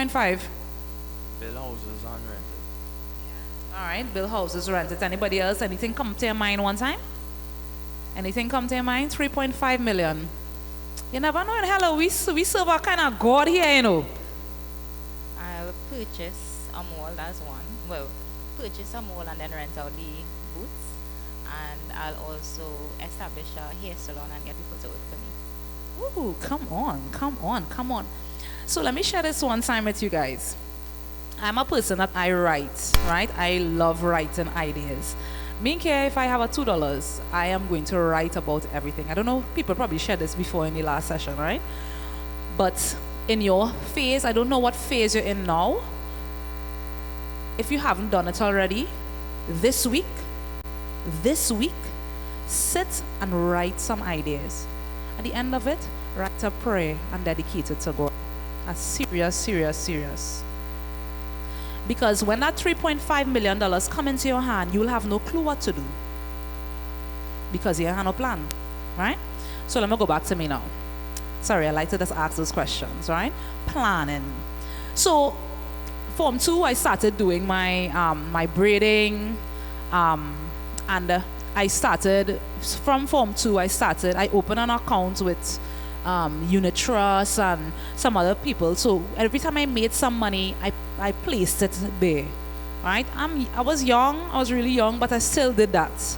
3.5. Build houses and rent it. All right, build houses, rent it. Anybody else? Anything come to your mind one time? Anything come to your mind? 3.5 million. You never know. Hello, we serve a kind of God here, you know. I'll purchase a mall, that's one. Well, purchase a mall and then rent out the booths. And I'll also establish a hair salon and get people to work for me. Ooh, come on. So let me share this one time with you guys. I'm a person that I write, right? I love writing ideas. Me care if I have a $2, I am going to write about everything. I don't know, people probably shared this before in the last session, right? But in your phase, I don't know what phase you're in now. If you haven't done it already, this week, sit and write some ideas. At the end of it, write a prayer and dedicate it to God. That's serious. Because when that $3.5 million come into your hand, you'll have no clue what to do. Because you have no plan, right? So let me go back to me now. Sorry, I like to just ask those questions, right? Planning. So, Form 2, I started doing my my braiding, and I started, from Form 2, I opened an account with Unit Trust and some other people. So every time I made some money, I placed it there, right? I was really young, but I still did that.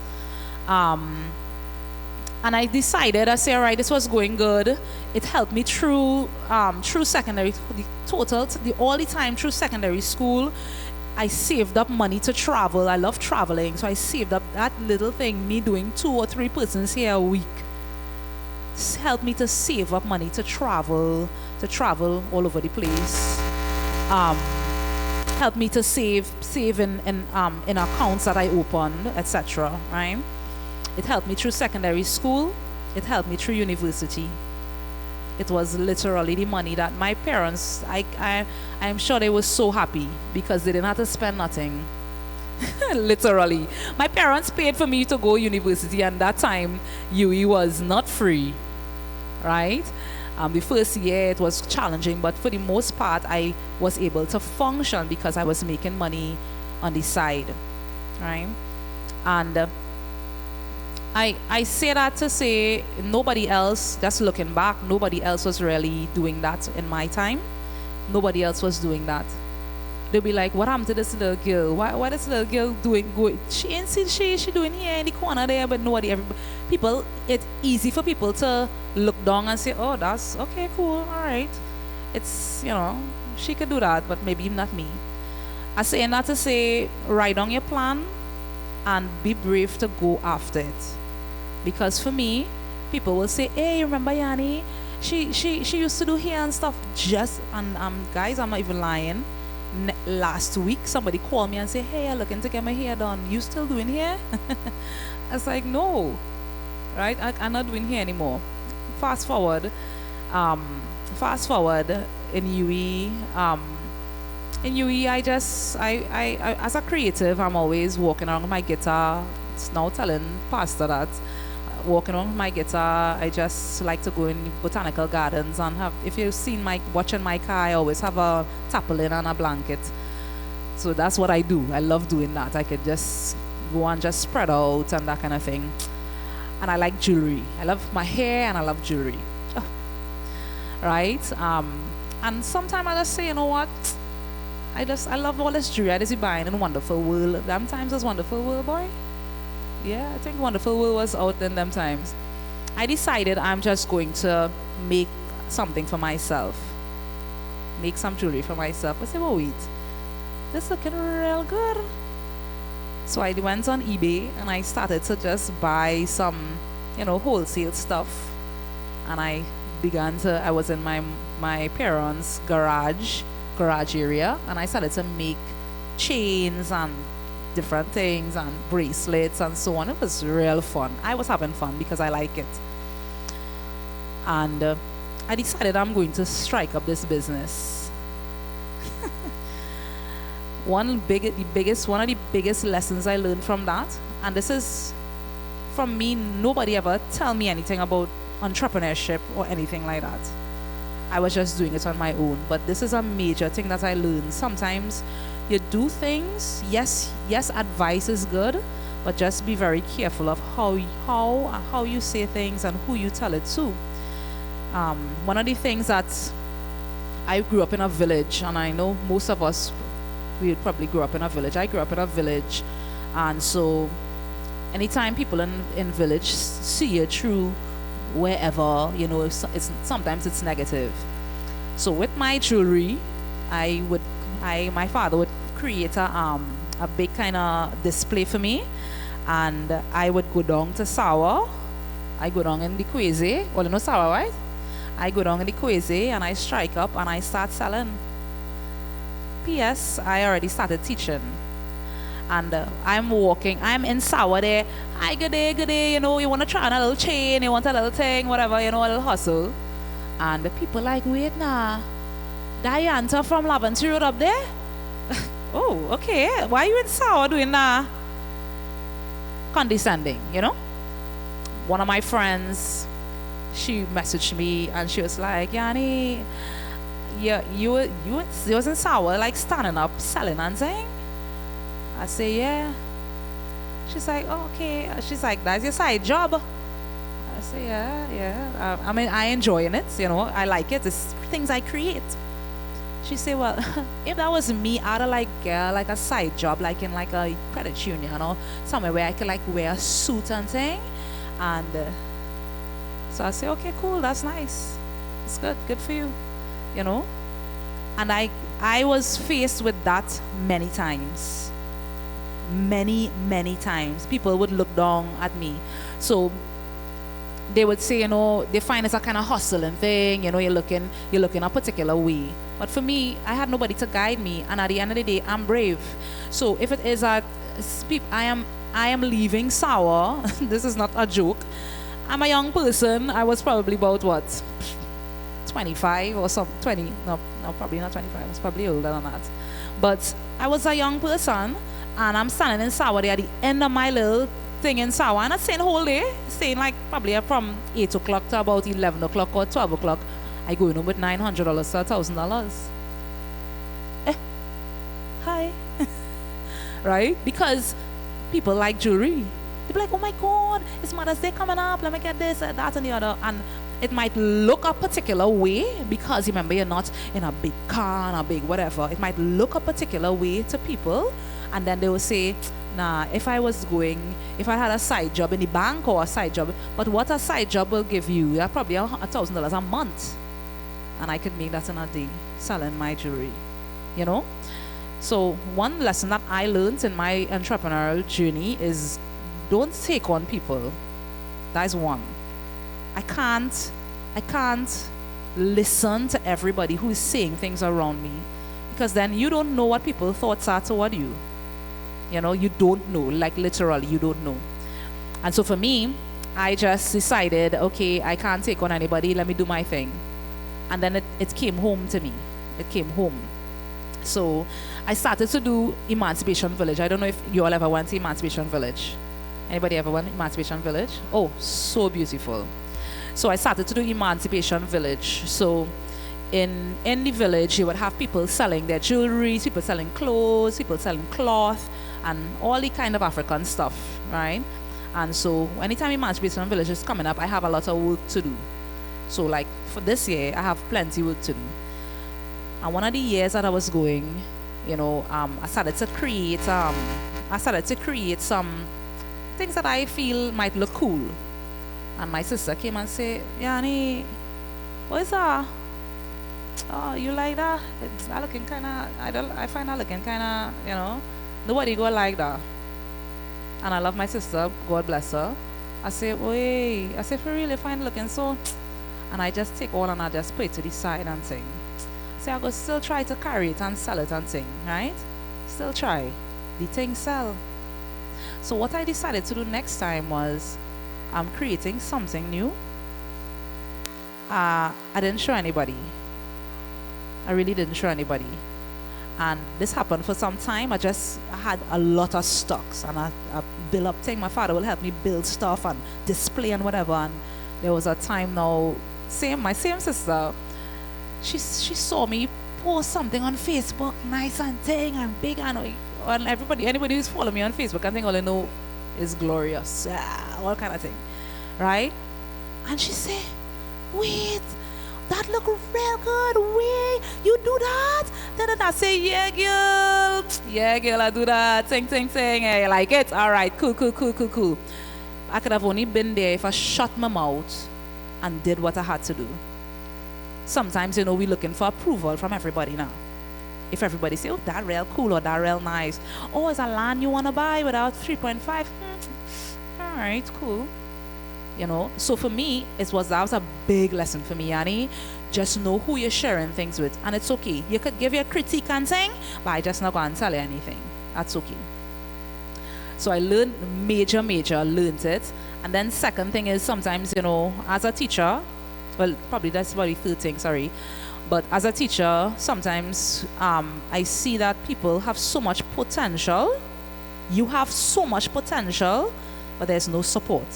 And I decided, I said, all right, this was going good. It helped me through secondary, all the time through secondary school. I saved up money to travel. I love traveling, so I saved up that little thing, me doing 2 or 3 persons here a week. It's helped me to save up money to travel all over the place. Helped me to save in accounts that I opened, etc. Right? It helped me through secondary school. It helped me through university. It was literally the money that my parents, I'm sure they were so happy because they didn't have to spend nothing. Literally. My parents paid for me to go university, and that time UE was not free, right? The first year it was challenging, but for the most part I was able to function because I was making money on the side, right? And I say that to say nobody else, just looking back, nobody else was really doing that in my time. Nobody else was doing that. They'll be like, what happened to this little girl? Why this little girl doing? She ain't seen she doing here in the corner there, but people, it's easy for people to look down and say, oh, that's okay, cool, all right. It's, she could do that, but maybe not me. I say that to say, write down your plan and be brave to go after it. Because for me, people will say, hey, remember Yanni? She used to do hair and stuff. Guys, I'm not even lying. Last week, somebody called me and said, hey, I'm looking to get my hair done. You still doing hair? I was like, no. Right? I'm not doing hair anymore. Fast forward in UE. In UE, I as a creative, I'm always walking around with my guitar. It's now telling Pastor that. Walking around with my guitar, I just like to go in botanical gardens and have, if you've seen watching my car, I always have a tarpaulin and a blanket. So that's what I do. I love doing that. I could just go and just spread out and that kind of thing. And I like jewelry. I love my hair and I love jewelry. Oh. Right? And sometimes I just say, you know what? I love all this jewelry I just be buying in Wonderful World. Them times was Wonderful World, boy. Yeah, I think Wonderful World was out in them times. I decided I'm just going to make something for myself. Make some jewelry for myself. I said, well, wait, this looking real good. So I went on eBay and I started to just buy some, wholesale stuff. And I was in my parents' garage area, and I started to make chains and different things and bracelets and so on. It was real fun. I was having fun because I like it. And I decided I'm going to strike up this business. One of the biggest lessons I learned from that, and this is from me, nobody ever tell me anything about entrepreneurship or anything like that. I was just doing it on my own. But this is a major thing that I learned. Sometimes you do things, yes, advice is good, but just be very careful of how you say things and who you tell it to. One of the things that I grew up in a village, and I know most of us, we probably grew up in a village. I grew up in a village, and so anytime people in village see you through wherever, sometimes it's negative. So with my jewelry, my father would create a big kind of display for me, and I would go down to Sawa. I go down in the Kweze, well, you know Sawa, right? I go down in the Kweze and I strike up and I start selling. P.S. I already started teaching. And I'm in Sawa there. Hi, good day, you want to try on a little chain, you want a little thing, whatever, a little hustle. And the people like, wait now, Dianta from Laventry Road up there? Oh, okay. Why are you in Sawa doing that? Condescending, One of my friends, she messaged me and she was like, Yanni, you was in Sawa, like standing up, selling and saying? I say, yeah. She's like, oh, okay. She's like, that's your side job. I say, yeah. I enjoying it, I like it. It's things I create. She said, well, if that was me, I'd have like a side job, like in like a credit union or somewhere where I could like wear a suit and thing. And so I say, okay, cool, that's nice. It's good for you, And I was faced with that many times. Many times. People would look down at me. So they would say, they find it's a kind of hustling thing, you're looking a particular way. But for me, I had nobody to guide me, and at the end of the day, I'm brave. So if it is I am leaving Sawa, this is not a joke. I'm a young person. I was probably about 25 or some 20. No, probably not 25. I was probably older than that. But I was a young person, and I'm standing in Sawa there at the end of my little thing in Sawa, and I'm staying whole day, staying like probably from 8 o'clock to about 11 o'clock or 12 o'clock. I go in with $900 to $1,000. Hi. Right? Because people like jewelry. They be like, oh my God, it's Mother's Day coming up, let me get this, that, and the other. And it might look a particular way because, remember, you're not in a big car and a big whatever. It might look a particular way to people, and then they will say, nah, if I had a side job in the bank or a side job, but what a side job will give you, probably $1,000 a month. And I could make that in a day, selling my jewelry, So one lesson that I learned in my entrepreneurial journey is don't take on people. That is one. I can't listen to everybody who is saying things around me, because then you don't know what people's thoughts are toward you. You don't know, like literally, you don't know. And so for me, I just decided, okay, I can't take on anybody, let me do my thing. And then it came home to me. It came home. So I started to do Emancipation Village. I don't know if you all ever went to Emancipation Village. Anybody ever went to Emancipation Village? Oh, so beautiful. So I started to do Emancipation Village. So in the village, you would have people selling their jewelry, people selling clothes, people selling cloth, and all the kind of African stuff, right? And so anytime Emancipation Village is coming up, I have a lot of work to do. So like for this year, I have plenty work to do. And one of the years that I was going, I started to create some things that I feel might look cool. And my sister came and said, Yanni, what is that? Oh, you like that? It's that looking kind of, I find that looking kind of, nobody go like that. And I love my sister, God bless her. I say, wait, for real, you find it looking so, and I just take all and I just put it to the side and sing. So I go still try to carry it and sell it and sing, right? Still try. The thing sell. So what I decided to do next time was, I'm creating something new. I didn't show anybody. I really didn't show anybody. And this happened for some time. I had a lot of stocks, and I built up things. My father will help me build stuff and display and whatever. And there was a time now, my same sister, she saw me post something on Facebook, nice and thing and big, and anybody who's following me on Facebook, I think all they know is glorious, all kind of thing, right? And she said, wait, that look real good. Wait, you do that? Then I say, yeah, girl, I do that. Ting. Hey, you like it? All right, cool. I could have only been there if I shut my mouth and did what I had to do. Sometimes, we're looking for approval from everybody now. If everybody say, oh, that real cool or that real nice. Oh, is a land you want to buy without 3.5? All right, cool. So for me, that was a big lesson for me, Annie. Just know who you're sharing things with. And it's okay. You could give your critique and thing, but I just not going to tell you anything. That's okay. So I learned learned it. And then second thing is sometimes, as a teacher, well, probably that's probably third thing, sorry. But as a teacher, sometimes I see that people have so much potential. You have so much potential, but there's no support.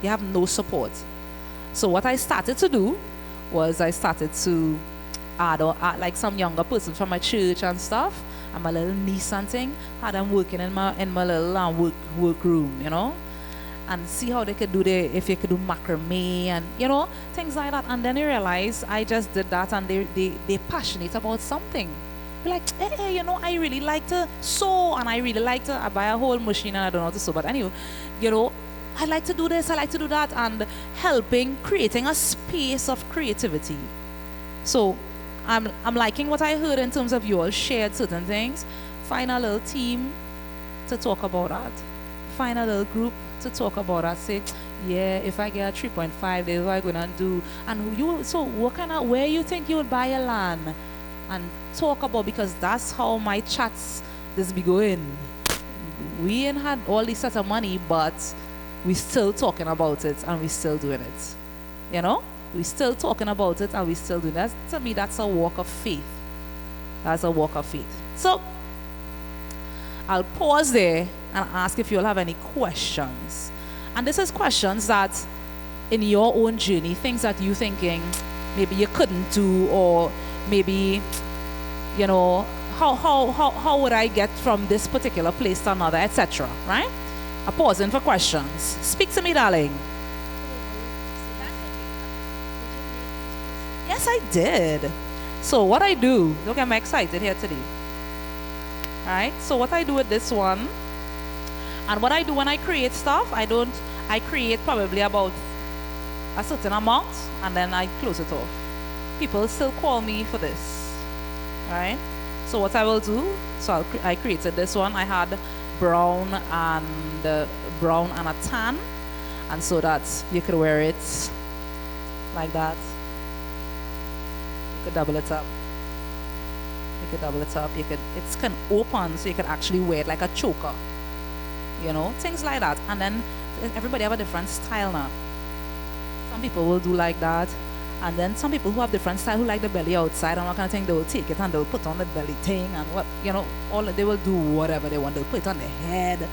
You have no support. So what I started to do was I started to add like some younger person from my church and stuff, and my little niece and thing, had them working in my little work room, and see how they could do if you could do macrame and things like that. And then I realized I just did that, and they're passionate about something. They're like, hey, I really like to sew, and I really like to I buy a whole machine and I don't know how to sew, but anyway, I like to do this, I like to do that, and creating a space of creativity. So I'm liking what I heard in terms of you all shared certain things. Find a little team to talk about that. Find a little group to talk about that. Say, yeah, if I get a 3.5, this is what I'm gonna do. And where you think you would buy a land? And talk about, because that's how my chats this be going. We ain't had all this sort of money, but we still talking about it and we still doing it. We still talking about it and we still doing it. To me, that's a walk of faith. That's a walk of faith. So I'll pause there and ask if you all have any questions. And this is questions that in your own journey, things that you thinking maybe you couldn't do, or maybe, how would I get from this particular place to another, etc. Right? I'm pausing for questions. Speak to me, darling. Yes, I did. So what I do, look, I'm excited here today. All right, so what I do with this one, and what I do when I create stuff, I create probably about a certain amount, and then I close it off. People still call me for this, right? So what I will do, I created this one. I had brown and a tan, and so that you could wear it like that. You could double it up. It's kind of open, so you could actually wear it like a choker, things like that. And then everybody have a different style now. Some people will do like that, and then some people who have different style, who like the belly outside and what kind of thing, they will take it and they'll put on the belly thing, and they will do whatever they want. They'll put it on their head,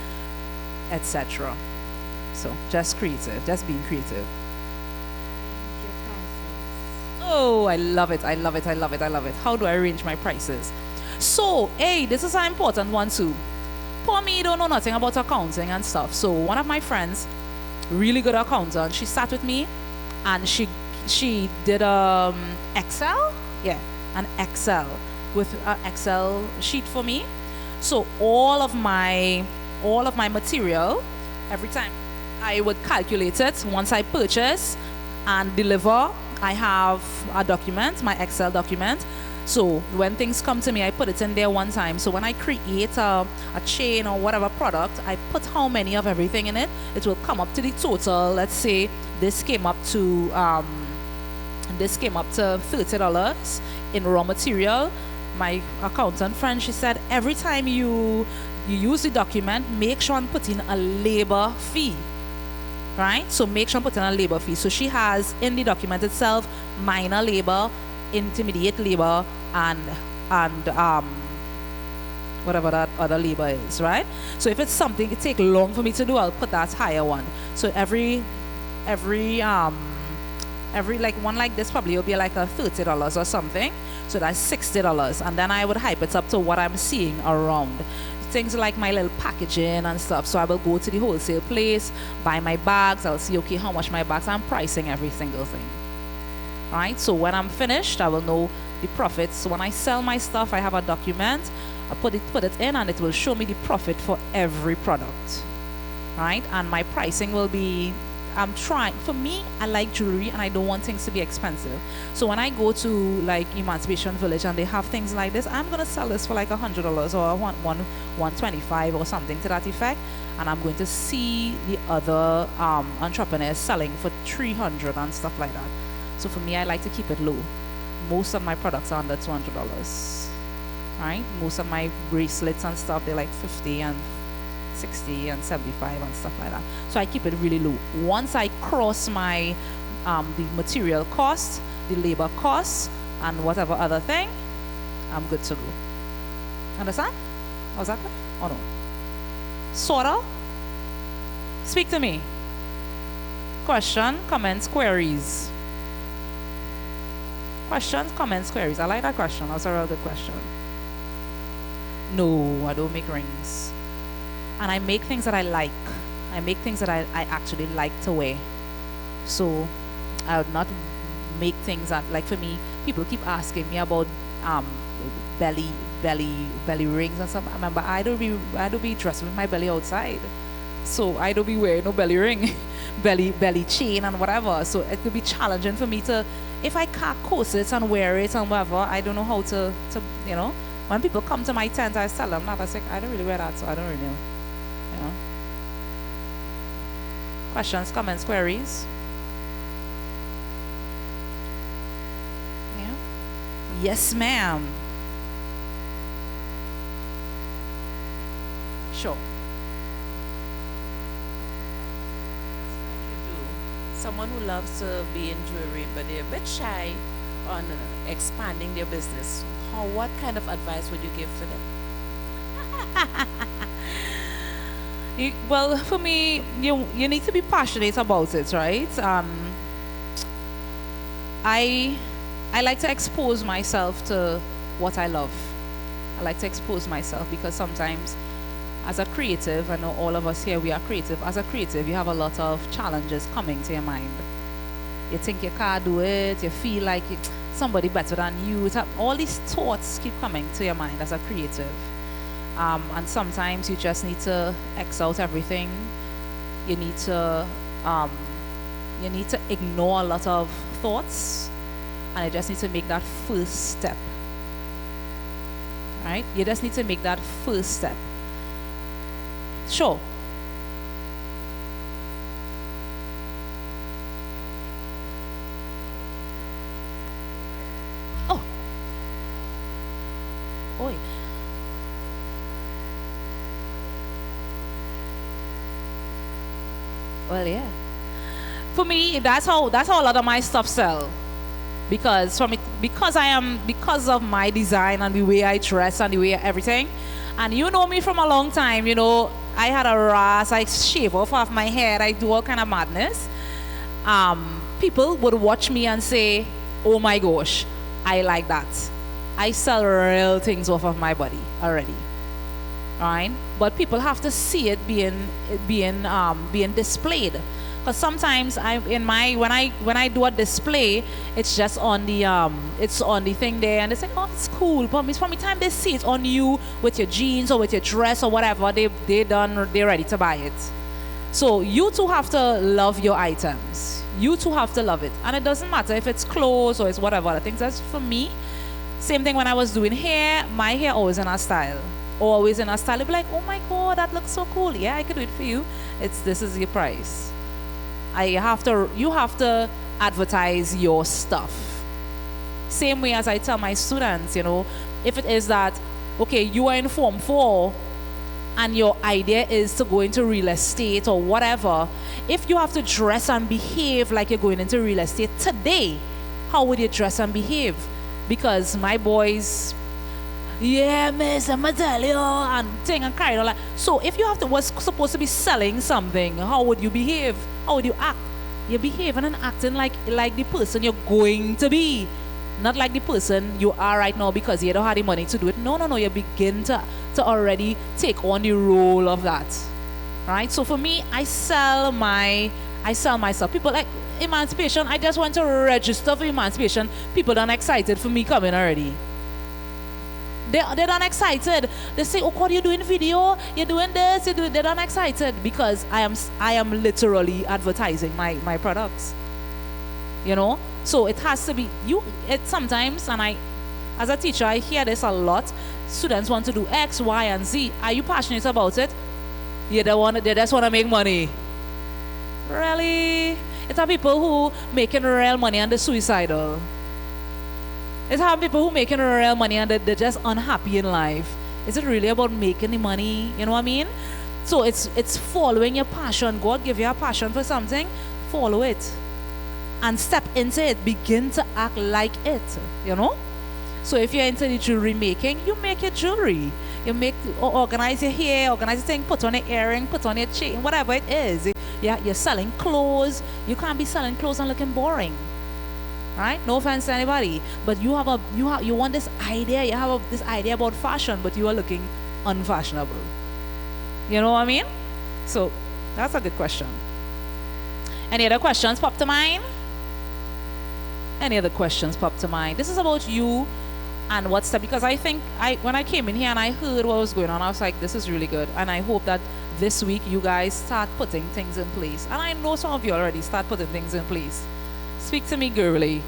etc. So just creative, just being creative. Oh, I love it. How do I arrange my prices? So, this is an important one too. For me, don't know nothing about accounting and stuff. So one of my friends, really good accountant, she sat with me and she did Excel, an Excel with an Excel sheet for me. So all of my material, every time I would calculate it. Once I purchase and deliver, I have a document, my Excel document. So when things come to me, I put it in there one time. So when I create a chain or whatever product, I put how many of everything in it. It will come up to the total. Let's say this came up to $30 in raw material. My accountant friend, she said, every time you use the document, make sure and put in a labor fee. Right? So make sure and put in a labor fee. So she has in the document itself minor labor, intermediate labor, and whatever that other labor is, right? So if it's something it take long for me to do, I'll put that higher one. So every Every like one like this probably will be like a $30 or something. So that's $60. And then I would hype it up to what I'm seeing around. Things like my little packaging and stuff. So I will go to the wholesale place, buy my bags. I'll see, okay, how much my bags. I'm pricing every single thing. Right? So when I'm finished, I will know the profits. So when I sell my stuff, I have a document. I put it in, and it will show me the profit for every product. Right? And my pricing will be, for me, I like jewelry and I don't want things to be expensive. So when I go to like Emancipation Village and they have things like this, I'm going to sell this for like $100 or $125 or something to that effect. And I'm going to see the other entrepreneurs selling for $300 and stuff like that. So for me, I like to keep it low. Most of my products are under $200. Right? Most of my bracelets and stuff, they're like $50 and $60 and $75 and stuff like that. So I keep it really low. Once I cross my the material cost, the labor cost, and whatever other thing, I'm good to go. Understand? Was that clear? Or no? Sorta? Speak to me. Question, comments, queries. Questions, comments, queries. I like that question. That's a real good question. No, I don't make rings. And I make things that I like. I make things that I actually like to wear. So I would not make things that, like for me, people keep asking me about belly rings and stuff. I remember I don't be dressed with my belly outside. So I don't be wearing no belly ring, belly chain and whatever. So it could be challenging for me to, if I can't corset and wear it and whatever, I don't know how to you know. When people come to my tent, I tell them that. I say, I don't really wear that, so I don't really know. You know. Questions, comments, queries? Yeah. Yes, ma'am. Sure. Someone who loves to be in jewelry, but they're a bit shy on expanding their business. What kind of advice would you give to them? Well, for me, you need to be passionate about it, right? I like to expose myself to what I love. I like to expose myself because sometimes, as a creative, I know all of us here, we are creative. As a creative, you have a lot of challenges coming to your mind. You think you can't do it, you feel like somebody better than you. All these thoughts keep coming to your mind as a creative. And sometimes you just need to X out everything. You need to ignore a lot of thoughts, and you just need to make that first step. Right? You just need to make that first step. Sure. Oi. Well, yeah. For me, that's how a lot of my stuff sell. Because of my design and the way I dress and the way everything. And you know me from a long time, you know, I had a ras, I shave off half my hair, I do all kind of madness. People would watch me and say, oh my gosh, I like that. I sell real things off of my body already, right? But people have to see it being displayed. Because sometimes when I do a display, it's just on the thing there, and they say, oh, it's cool. But from the time they see it on you with your jeans or with your dress or whatever, they're ready to buy it. So you too have to love your items. You too have to love it, and it doesn't matter if it's clothes or it's whatever. I think that's for me. Same thing when I was doing hair, my hair always in a style. Always in a style. It'd be like, oh my God, that looks so cool. Yeah, I could do it for you. This is your price. You have to advertise your stuff. Same way as I tell my students, you know, if it is that, okay, you are in Form 4 and your idea is to go into real estate or whatever, if you have to dress and behave like you're going into real estate today, how would you dress and behave? Because my boys, yeah, miss, I'm gonna tell you, and thing and carry all that. So if you was supposed to be selling something, how would you behave? How would you act? You're behaving and acting like the person you're going to be. Not like the person you are right now because you don't have the money to do it. No, no, no. You begin to already take on the role of that. Right? So for me, I sell myself. People like emancipation. I just want to register for emancipation. People done excited for me coming already. They're done excited. They say, oh God, you're doing video, you're doing this, they're done excited because I am literally advertising my products. You know? So it has to be sometimes, and as a teacher I hear this a lot. Students want to do X, Y, and Z. Are you passionate about it? They just want to make money. Really? It's are people who making real money and they're suicidal. It's how people who making real money and they're just unhappy in life. Is it really about making the money? You know what I mean? So it's following your passion. God give you a passion for something, follow it. And step into it. Begin to act like it. You know? So if you're into the jewelry making, you make your jewelry. You organize your hair, organize your thing, put on your earring, put on your chain, whatever it is. You're selling clothes. You can't be selling clothes and looking boring. Right? No offense to anybody, but you want this idea. You have this idea about fashion, but you are looking unfashionable. You know what I mean? So that's a good question. Any other questions pop to mind? Any other questions pop to mind? This is about you and what's that? Because I think when I came in here and I heard what was going on, I was like, this is really good, and I hope that this week you guys start putting things in place. And I know some of you already start putting things in place. Speak to me, girly. So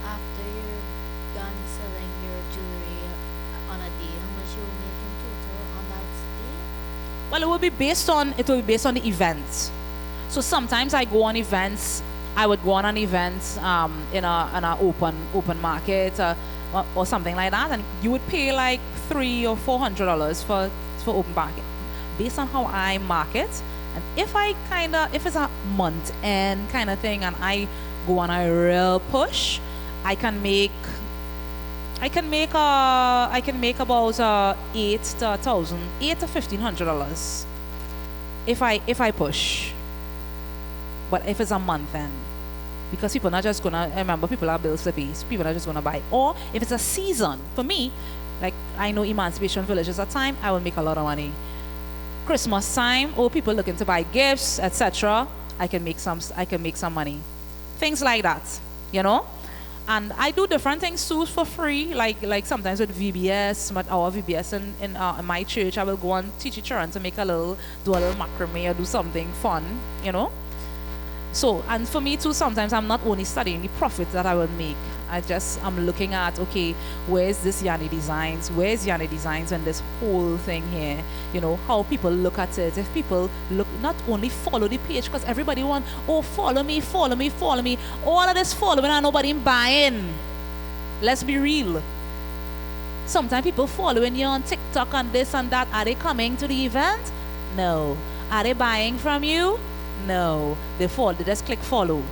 after you're done selling your jewelry on a day, how much you will make in total on that day? Well, it will be based on the event. So sometimes I go on events. I would go on an event in an open market or something like that, and you would pay like $300 or $400 for open market, based on how I market. And if it's a month end kind of thing and I go on a real push, I can make about $8,000 to $1,500 if I push. But if it's a month end, because people not just gonna remember, people have bills to pay, so people are just gonna buy. Or if it's a season, for me, like I know Emancipation Village is a time I will make a lot of money. Christmas time, or people looking to buy gifts, etc. I can make some money. Things like that, you know. And I do different things too for free, like sometimes with VBS, our VBS in my church, I will go and teach children to do a little macrame or do something fun, you know. So, and for me too, sometimes I'm not only studying the profit that I will make. I'm looking at, okay, where's this Yanni Designs? Where's Yanni Designs and this whole thing here? You know, how people look at it. If people not only follow the page, because everybody want, oh, follow me. All of this following and nobody buying. Let's be real. Sometimes people following you on TikTok and this and that. Are they coming to the event? No. Are they buying from you? No. They just click follow.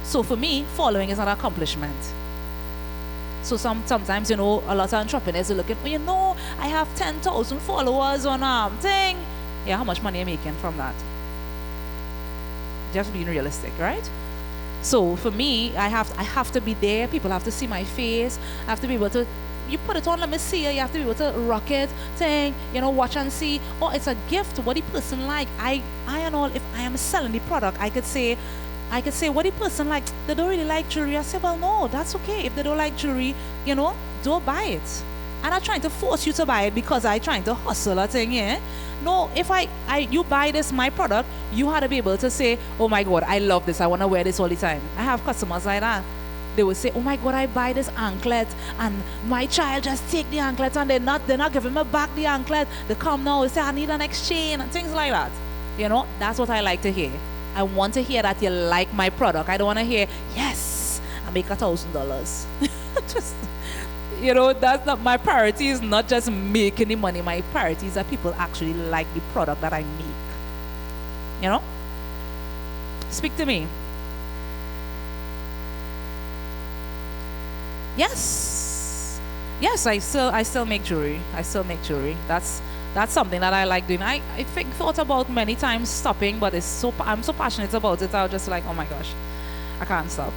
So for me, following is an accomplishment. So sometimes, you know, a lot of entrepreneurs are looking, oh, you know, I have 10,000 followers on thing. Yeah, how much money are you making from that? Just being realistic, right? So for me, I have to be there. People have to see my face. I have to be able to, you put it on, let me see it. You have to be able to rock it, saying, you know, watch and see. Oh, it's a gift. What the person like. I and all, if I am selling the product, I could say, what the person like. They don't really like jewelry. I say, well, no, that's okay. If they don't like jewelry, you know, don't buy it. I'm not trying to force you to buy it because I'm trying to hustle a thing, yeah? No, if you buy this, my product, you had to be able to say, oh my God, I love this. I want to wear this all the time. I have customers like that. They will say, oh my God, I buy this anklet and my child just take the anklet and they're not giving me back the anklet. They come now and say, I need an exchange and things like that. You know, that's what I like to hear. I want to hear that you like my product. I don't want to hear, yes, I make $1,000. Just, you know, that's not my priority. Is not just making the money. My priority is that people actually like the product that I make. You know? Speak to me. Yes, I still make jewelry. That's That's something that I like doing. I thought about many times stopping, but I'm so passionate about it. I was just like, oh my gosh, I can't stop.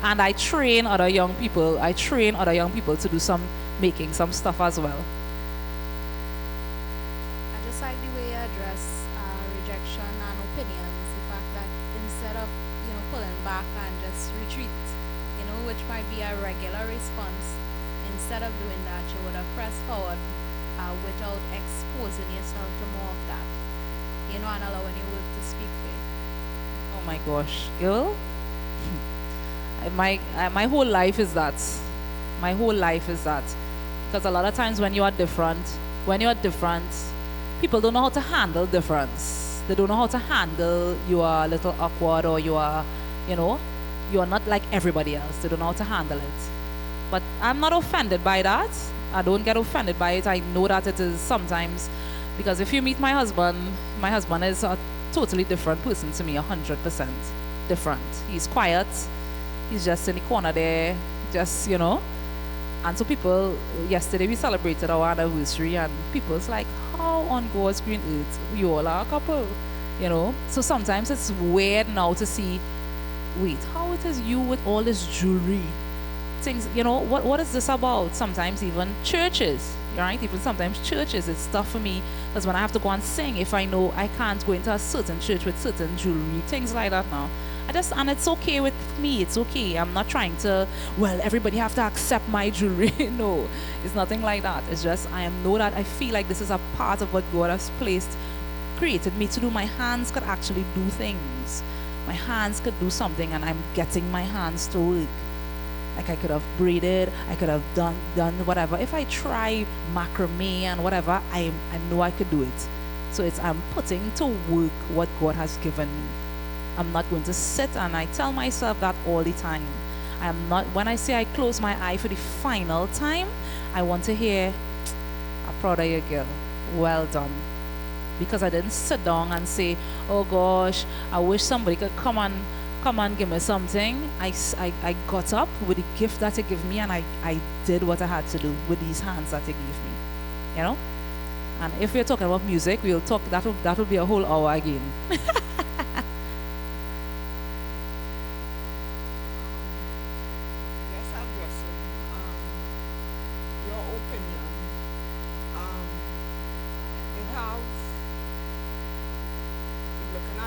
And I train other young people. I train other young people to do making some stuff as well. I just like the way you address rejection and opinions. The fact that instead of pulling back and just retreat, which might be a regular response, instead of doing that, you would have pressed forward without exposing yourself to more of that, and allowing your work to speak for you. Oh my gosh, girl. My whole life is that. My whole life is that. Because a lot of times when you are different, people don't know how to handle difference. They don't know how to handle you are a little awkward, or you are not like everybody else. They don't know how to handle it. But I'm not offended by that. I don't get offended by it. I know that it is sometimes, because if you meet my husband is a totally different person to me, 100% different. He's quiet. He's just in the corner there, just, And so people, yesterday we celebrated our anniversary, and people's like, how on God's green earth you all are a couple? So sometimes it's weird now to see, wait, how it is you with all this jewelry? Things, what is this about? Sometimes even churches, right? Even sometimes churches, it's tough for me, because when I have to go and sing, if I know I can't go into a certain church with certain jewelry, things like that now. And it's okay with me, it's okay. I'm not trying to, everybody have to accept my jewelry. No, it's nothing like that. It's just, I feel like this is a part of what God has created me to do. My hands could actually do things. My hands could do something, and I'm getting my hands to work. Like I could have braided, I could have done whatever. If I try macrame and whatever, I know I could do it. So I'm putting to work what God has given me. I'm not going to sit, and I tell myself that all the time. When I say I close my eye for the final time, I want to hear, I'm proud of you, girl. Well done. Because I didn't sit down and say, oh gosh, I wish somebody could come and give me something. I got up with the gift that you gave me, and I did what I had to do with these hands that you gave me. And if we're talking about music, we'll talk, that'll be a whole hour again.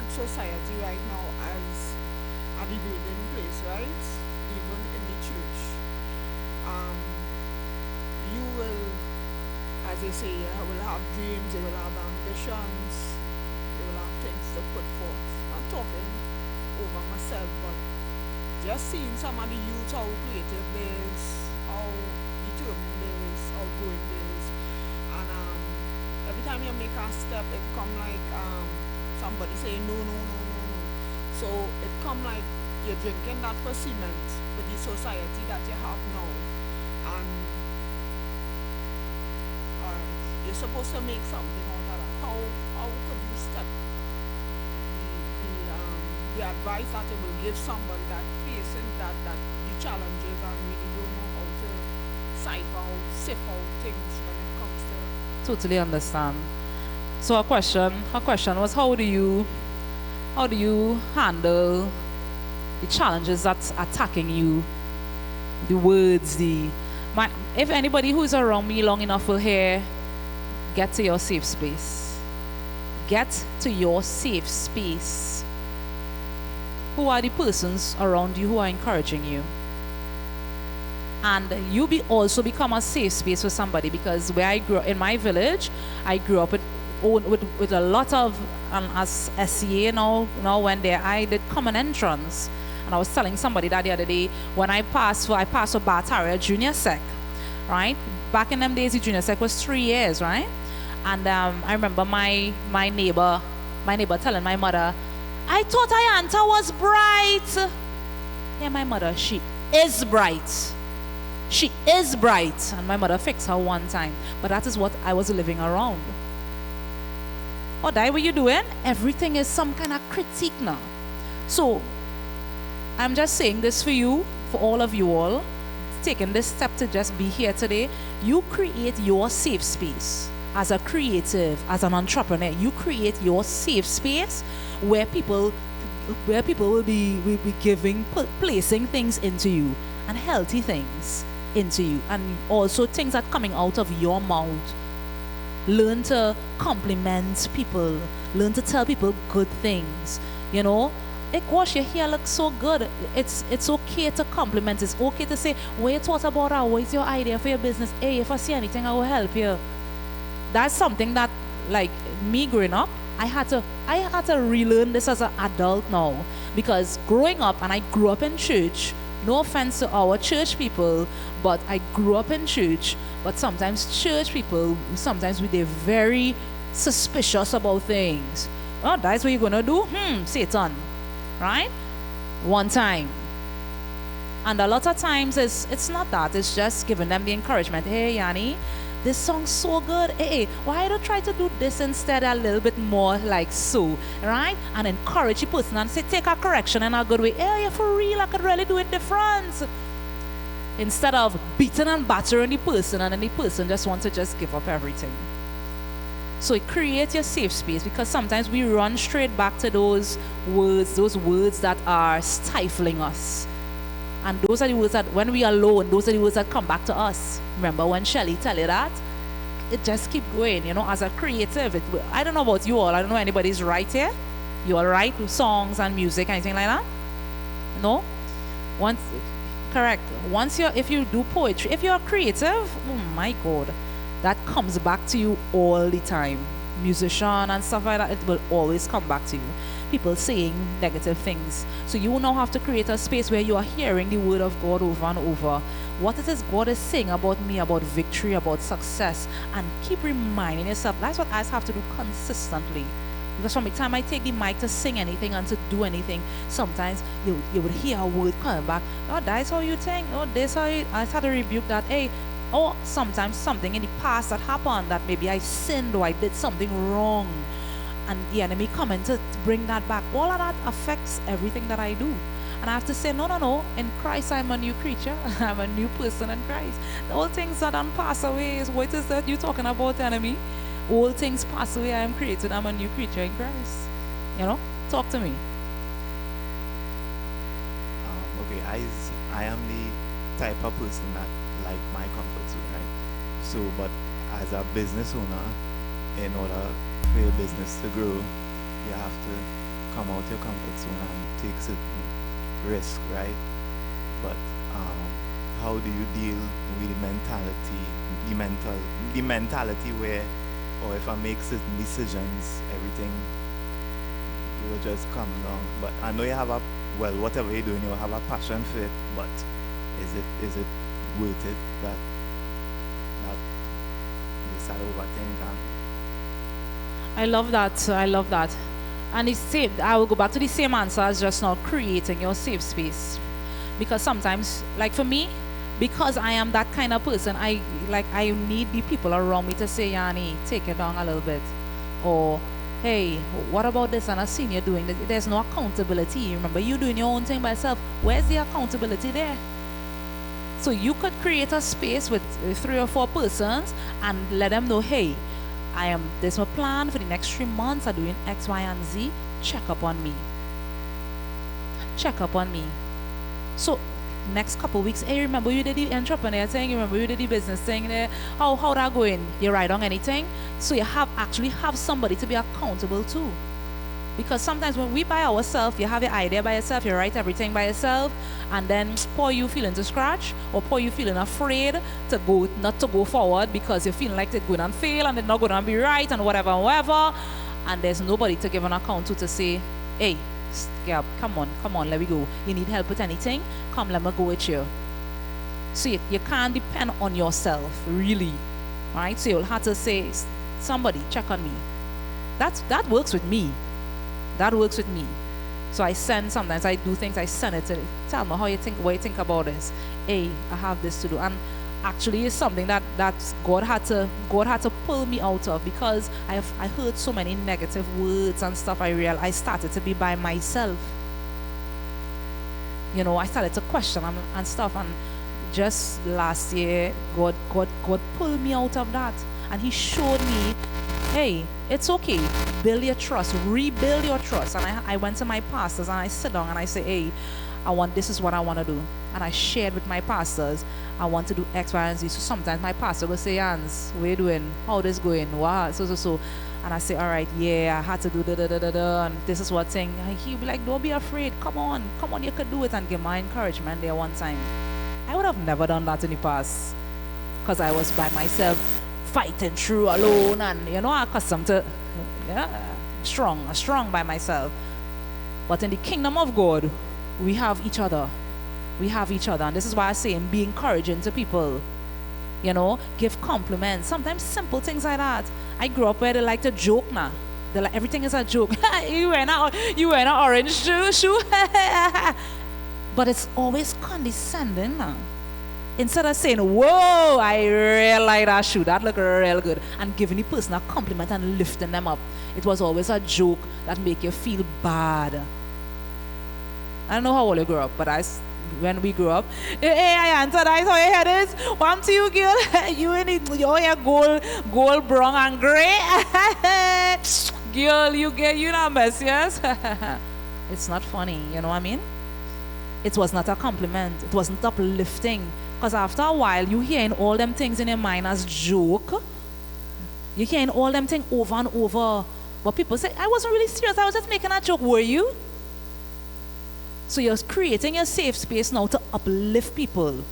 Society right now as a degrading place, right? Even in the church. You will, as they say, you will have dreams, you will have ambitions, you will have things to put forth. I'm talking over myself, but just seeing some of the youth, how creative they is, how determined they is, how going they is. And every time you make a step, it come like somebody say no. So it come like you're drinking that for cement with the society that you have now, and you're supposed to make something out of that. How could you step the advice that you will give somebody that facing that the challenges and really don't know how to sift out things when it comes to. Totally understand. So her question was, how do you handle the challenges that's attacking you, the words, if anybody who's around me long enough will hear, get to your safe space. Get to your safe space. Who are the persons around you who are encouraging you? And you also become a safe space for somebody, because where I grew up, in my village, I grew up with a lot of, as SCA now when I did common entrance, and I was telling somebody that the other day, when I passed for Bartaria Junior Sec, right? Back in them days, the Junior Sec was 3 years, right? And I remember my neighbor telling my mother, I thought Ayanta was bright. Yeah, my mother, she is bright. She is bright. And my mother fixed her one time. But that is what I was living around. What were you doing? Everything is some kind of critique now. So, I'm just saying this for you, for all of you all, taking this step to just be here today. You create your safe space. as a creative, as an entrepreneur, you create your safe space where people will be giving, placing things into you, and healthy things into you, and also things that coming out of your mouth. Learn to compliment people. Learn to tell people good things. You know, hey, gosh, your hair looks so good. It's okay to compliment. It's okay to say, what you thought about that? What is your idea for your business? Hey, if I see anything, I will help you. That's something that, like me growing up, I had to relearn this as an adult now, because growing up, and I grew up in church. No offense to our church people, but I grew up in church. But sometimes church people, sometimes they're very suspicious about things. Oh, that's what you're gonna do? Satan, right? One time. And a lot of times it's not that. It's just giving them the encouragement. Hey, Yanni, this song's so good. Hey, why don't try to do this instead a little bit more like so, right? And encourage the person and say, take a correction in a good way. Hey, yeah, for real, I could really do it different. Instead of beating and battering the person, and then the person just wants to just give up everything. So create your safe space, because sometimes we run straight back to those words that are stifling us. And those are the words that, when we are alone, those are the words that come back to us. Remember when Shelley tell you that? It just keep going, you know, as a creative. I don't know about you all. I don't know anybody's right here. You all write songs and music, anything like that? No? Correct. If you do poetry, if you're creative, oh my God, that comes back to you all the time. Musician and stuff like that, it will always come back to you. People saying negative things. So you now have to create a space where you are hearing the word of God over and over. What it is God is saying about me, about victory, about success, and keep reminding yourself. That's what I have to do consistently. Because from the time I take the mic to sing anything and to do anything, sometimes you would hear a word coming back. Oh, that's how you think. Oh, this how you. I had to rebuke that. Hey, or sometimes something in the past that happened, that maybe I sinned or I did something wrong, and the enemy coming to bring that back. All of that affects everything that I do. And I have to say, no. In Christ, I'm a new creature. I'm a new person in Christ. All things that don't pass away. What is that you're talking about, enemy? All things pass away. I am created. I'm a new creature in Christ. You know, talk to me. Okay, I am the type of person that like my comfort zone, right? So, but as a business owner, in order for your business to grow, you have to come out your comfort zone and take certain risk, right? But how do you deal with the mentality where, or if I make certain decisions, everything will just come down? But I know you have whatever you're doing, you have a passion for it, but is it worth it that you start overthink? I love that. And it's same. I will go back to the same answer as just now, creating your safe space. Because sometimes, like for me, because I am that kind of person, I need the people around me to say, Yanni, take it down a little bit. Or, hey, what about this? And I've seen you doing this. There's no accountability. Remember, you doing your own thing by yourself. Where's the accountability there? So you could create a space with 3 or 4 persons and let them know, hey, there's my plan for the next 3 months. I'm doing X, Y, and Z. Check up on me. So next couple weeks, hey, remember you did the entrepreneur thing, remember you did the business thing there. How that going? You write on anything? So you actually have somebody to be accountable to. Because sometimes when we by ourselves, you have your idea by yourself, you write everything by yourself, and then poor you feeling to scratch, or poor you feeling afraid not to go forward because you're feeling like it's going to fail and it's not going to be right and whatever, and there's nobody to give an account to say, hey, yeah, come on, let me go. You need help with anything? Come, let me go with you. So you can't depend on yourself, really, right? So you'll have to say, somebody, check on me. That works with me. So sometimes I do things, I send it to them. Tell me what you think about this. Hey, I have this to do. And actually it's something that God had to pull me out of, because I heard so many negative words and stuff. I started to be by myself. You know, I started to question and stuff, and just last year, God pulled me out of that. And he showed me, hey, it's okay. Build your trust. Rebuild your trust. And I went to my pastors and I sit down and I say, hey, this is what I want to do. And I shared with my pastors, I want to do X, Y, and Z. So sometimes my pastor will say, Hans, what are you doing? How this going? Wow, so. And I say, all right, yeah, I had to do da. And this is what thing. And he'll be like, don't be afraid. Come on, you could do it. And give my encouragement there one time. I would have never done that in the past. Because I was by myself, fighting through alone. And, accustomed to, strong by myself. But in the kingdom of God, we have each other. And this is why I say, be encouraging to people. Give compliments. Sometimes simple things like that. I grew up where they like to joke now. They like everything is a joke. you wear an orange shoe. But it's always condescending now. Instead of saying, whoa, I really like that shoe. That look real good. And giving the person a compliment and lifting them up. It was always a joke that make you feel bad. I don't know how old you grew up, but when we grew up, hey, I answered, I saw your head is. One to you, girl. You in your hair gold, brown, and gray. Girl, you not mess, yes? It's not funny, you know what I mean? It was not a compliment. It wasn't uplifting. Because after a while, you hearing all them things in your mind as joke. You're hearing all them things over and over. But people say, I wasn't really serious. I was just making a joke. Were you? So you're creating a safe space now to uplift people.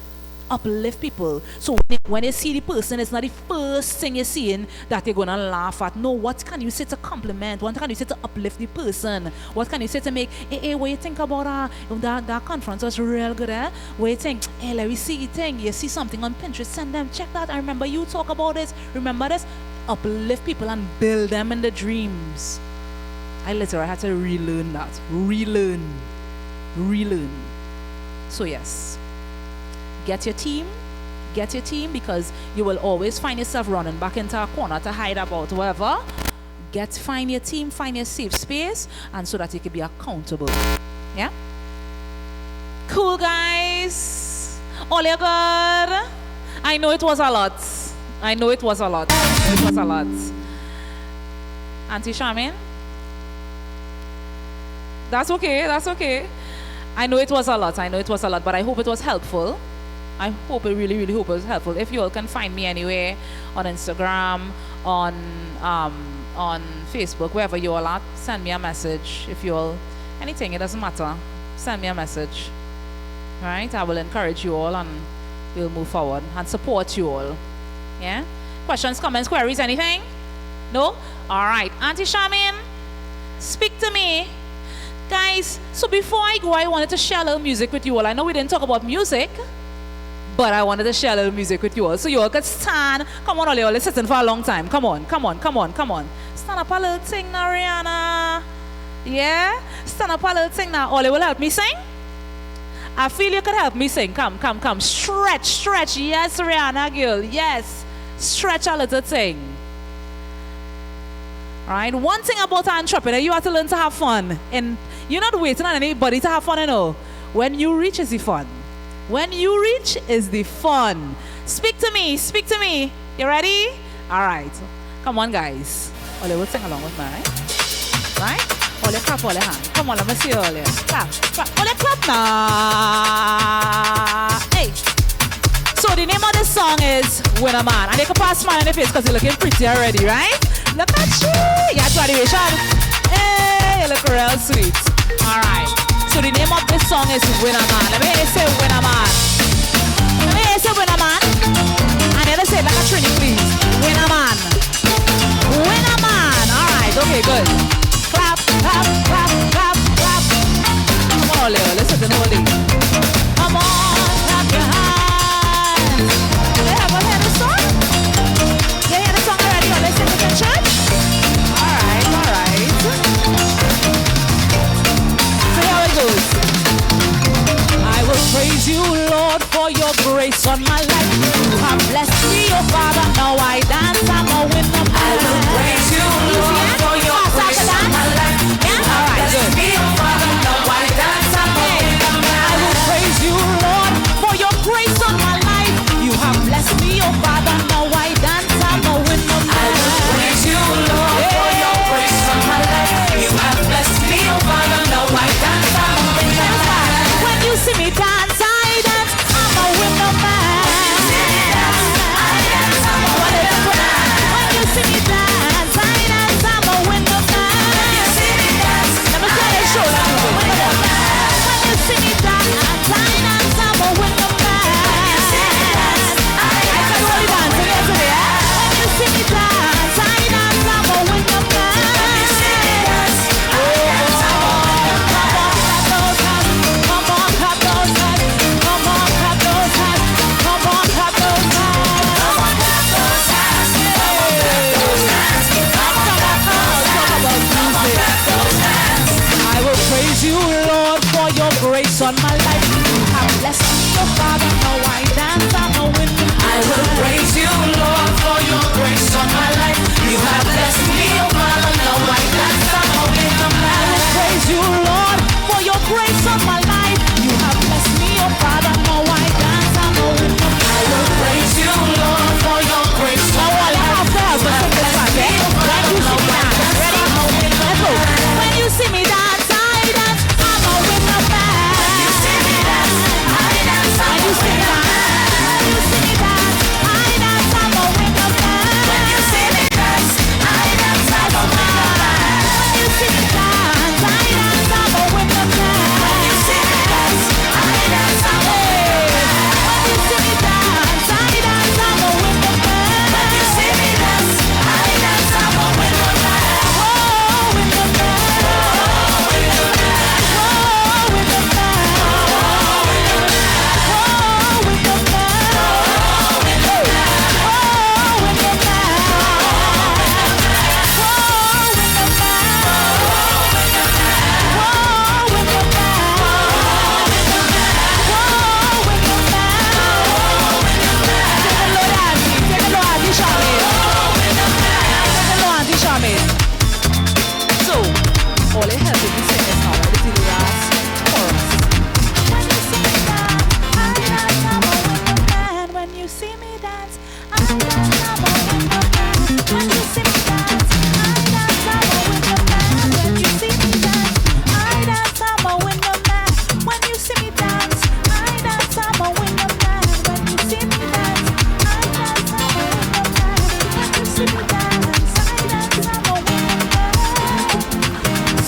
So when you see the person, it's not the first thing you're seeing that you're going to laugh at. No, what can you say to compliment? What can you say to uplift the person? What can you say to make, hey, what you think about that conference was real good, eh? What you think? Hey, let me see the thing. You see something on Pinterest, send them, check that. I remember you talk about this. Remember this? Uplift people and build them in the dreams. I literally had to relearn that. Relearn. So yes, get your team because you will always find yourself running back into a corner to hide about whatever. Find your team, find your safe space, and so that you can be accountable. Yeah? Cool, guys. All you good? I know it was a lot. Auntie Charmaine? That's okay. I know it was a lot, but I hope it was helpful. I hope it really, really hope it was helpful. If you all can find me anywhere, on Instagram, on Facebook, wherever you all are, send me a message. If you all, anything, it doesn't matter. Send me a message. All right? I will encourage you all and we'll move forward and support you all. Yeah? Questions, comments, queries, anything? No? All right. Auntie Charmaine, speak to me. Guys, so before I go, I wanted to share a little music with you all. I know we didn't talk about music, but I wanted to share a little music with you all. So you all could stand. Come on, all you all. Let's sit for a long time. Come on. Stand up a little thing now, Rihanna. Yeah? Stand up a little thing now. All you will help me sing? I feel you could help me sing. Come. Stretch. Yes, Rihanna, girl. Yes. Stretch a little thing. Right? One thing about an entrepreneur, you have to learn to have fun. And you're not waiting on anybody to have fun, you know. When you reach is the fun. Speak to me. You ready? All right. Come on, guys. All you will sing along with me, right? All you clap, all your hand. Come on, let me see all you. Clap. All you clap now. Hey. So the name of the song is Win a Man. And you can pass smile on your face because you're looking pretty already, right? Look at you. Yeah, graduation. Hey, you look real sweet. All right. So the name of this song is Win a Man. Let me hear you say Win a Man. And then say it like a Trini, please. Win a man. All right. Okay, good. Clap. Come on, Leo. Listen to Holy. Come on, clap your hands. They haven't heard the song? You hear the song already? Or they sing it in church? All right. So here it goes. I will praise you, Lord, for your grace on my life. You have blessed me, oh Father. Now I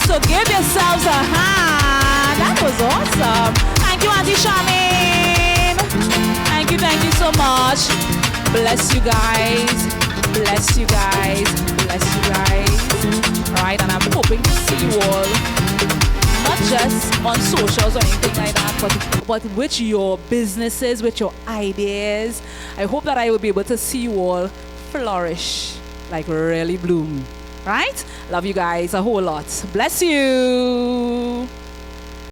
So give yourselves a hand. That was awesome. Thank you, Auntie Charmaine. Thank you so much. Bless you guys. Bless you guys. Bless you guys. All right, and I'm hoping to see you all, not just on socials or anything like that, but with your businesses, with your ideas. I hope that I will be able to see you all flourish, like really bloom. Right? Love you guys a whole lot. Bless you.